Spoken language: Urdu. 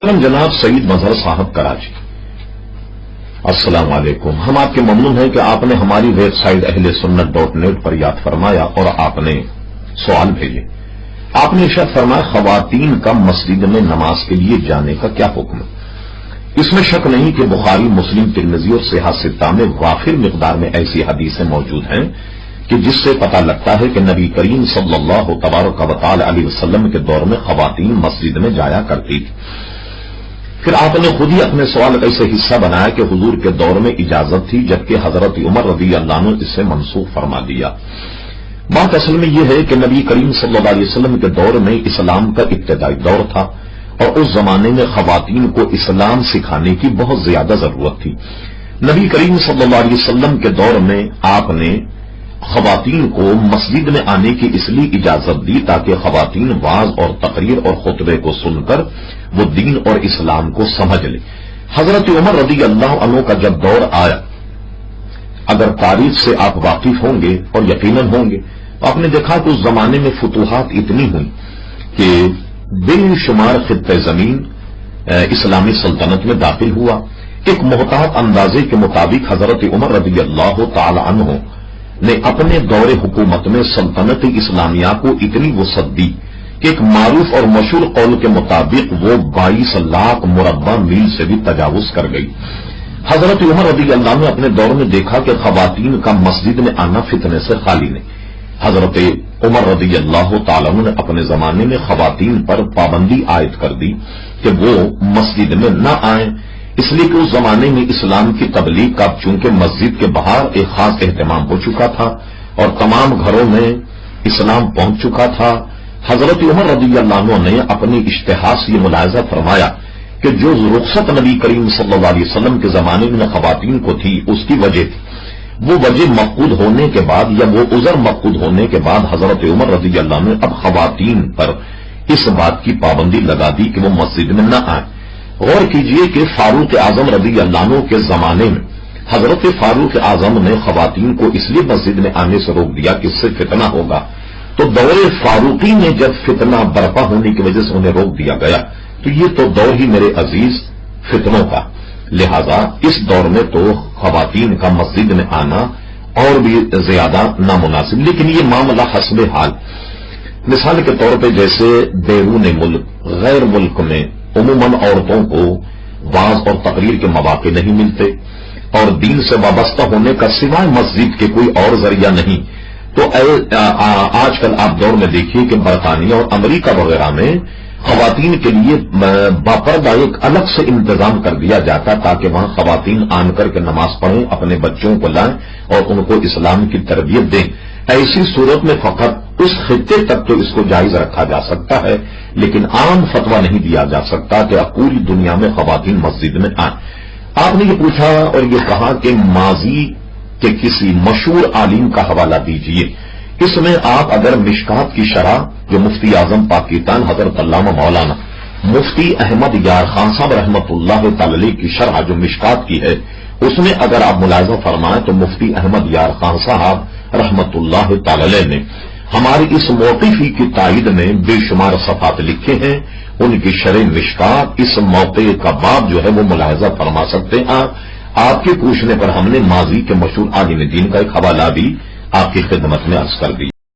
جناب سعید مظہر صاحب کراچی، السلام علیکم۔ ہم آپ کے ممنون ہیں کہ آپ نے ہماری ویب سائٹ ahlsunnat.net پر یاد فرمایا اور آپ نے سوال بھیجے۔ آپ نے ارشاد فرمایا خواتین کا مسجد میں نماز کے لیے جانے کا کیا حکم ہے؟ اس میں شک نہیں کہ بخاری، مسلم، ترمذی اور صحیح ستہ میں وافر مقدار میں ایسی حدیثیں موجود ہیں کہ جس سے پتہ لگتا ہے کہ نبی کریم صلی اللہ تبارک و تعالی علیہ وسلم کے دور میں خواتین مسجد میں جایا کرتی تھی۔ پھر آپ نے خود ہی اپنے سوال کا اسے حصہ بنایا کہ حضور کے دور میں اجازت تھی، جبکہ حضرت عمر رضی اللہ عنہ اس سے منسوخ فرما دیا۔ بات اصل میں یہ ہے کہ نبی کریم صلی اللہ علیہ وسلم کے دور میں اسلام کا ابتدائی دور تھا اور اس زمانے میں خواتین کو اسلام سکھانے کی بہت زیادہ ضرورت تھی۔ نبی کریم صلی اللہ علیہ وسلم کے دور میں آپ نے خواتین کو مسجد میں آنے کی اس لیے اجازت دی تاکہ خواتین وعظ اور تقریر اور خطبے کو سن کر وہ دین اور اسلام کو سمجھ لیں۔ حضرت عمر رضی اللہ عنہ کا جب دور آیا، اگر تاریخ سے آپ واقف ہوں گے اور یقیناً ہوں گے تو آپ نے دیکھا کہ اس زمانے میں فتوحات اتنی ہوئی کہ بے شمار خطے زمین اسلامی سلطنت میں داخل ہوا۔ ایک محتاط اندازے کے مطابق حضرت عمر رضی اللہ تعالی عنہ نے اپنے دور حکومت میں سلطنت اسلامیہ کو اتنی وسعت دی کہ ایک معروف اور مشہور قول کے مطابق وہ 22 لاکھ مربع میل سے بھی تجاوز کر گئی۔ حضرت عمر رضی اللہ عنہ نے اپنے دور میں دیکھا کہ خواتین کا مسجد میں آنا فتنے سے خالی نہیں۔ حضرت عمر رضی اللہ تعالیٰ عنہ نے اپنے زمانے میں خواتین پر پابندی عائد کر دی کہ وہ مسجد میں نہ آئیں، اس لیے کہ اس زمانے میں اسلام کی تبلیغ کا چونکہ مسجد کے باہر ایک خاص اہتمام ہو چکا تھا اور تمام گھروں میں اسلام پہنچ چکا تھا۔ حضرت عمر رضی اللہ عنہ نے اپنی اشتہار سے یہ ملاحظہ فرمایا کہ جو رخصت نبی کریم صلی اللہ علیہ وسلم کے زمانے میں خواتین کو تھی اس کی وجہ تھی، وہ وجہ مفقود ہونے کے بعد یا وہ عذر مفقود ہونے کے بعد حضرت عمر رضی اللہ عنہ نے اب خواتین پر اس بات کی پابندی لگا دی کہ وہ مسجد میں نہ آئیں۔ غور کیجئے کہ فاروق اعظم رضی اللہ عنہ کے زمانے میں حضرت فاروق اعظم نے خواتین کو اس لیے مسجد میں آنے سے روک دیا کہ اس سے فتنہ ہوگا، تو دور فاروقی میں جب فتنہ برپا ہونے کی وجہ سے انہیں روک دیا گیا تو یہ تو دور ہی میرے عزیز فتنوں کا، لہذا اس دور میں تو خواتین کا مسجد میں آنا اور بھی زیادہ نامناسب۔ لیکن یہ معاملہ حسب حال، مثال کے طور پہ جیسے بیرون ملک، غیر ملک میں عموماً عورتوں کو وعظ اور تقریر کے مواقع نہیں ملتے اور دین سے وابستہ ہونے کا سوائے مسجد کے کوئی اور ذریعہ نہیں، تو آج کل آپ دور میں دیکھیے کہ برطانیہ اور امریکہ وغیرہ میں خواتین کے لیے باپردہ ایک الگ سے انتظام کر دیا جاتا تاکہ وہاں خواتین آن کر کے نماز پڑھیں، اپنے بچوں کو لائیں اور ان کو اسلام کی تربیت دیں۔ ایسی صورت میں فقط اس خطے تک تو اس کو جائز رکھا جا سکتا ہے، لیکن عام فتویٰ نہیں دیا جا سکتا کہ اب پوری دنیا میں خواتین مسجد میں آئیں۔ آپ نے یہ پوچھا اور یہ کہا کہ ماضی کے کسی مشہور عالم کا حوالہ دیجئے۔ اس میں آپ اگر مشکات کی شرح جو مفتی اعظم پاکستان حضرت علامہ مولانا مفتی احمد یار خان صاحب رحمۃ اللہ تعالی کی شرح جو مشکات کی ہے، اس میں اگر آپ ملاحظہ فرمائیں تو مفتی احمد یار خان صاحب رحمۃ اللہ تعالی نے ہماری اس موقفی کی تائید میں بے شمار صفحات لکھے ہیں۔ ان کی شرح مشکات اس موقع کا باب جو ہے وہ ملاحظہ فرما سکتے ہیں۔ آپ کے پوچھنے پر ہم نے ماضی کے مشہور عالم دین کا ایک حوالہ بھی آپ کی خدمت میں عرض کر دیا۔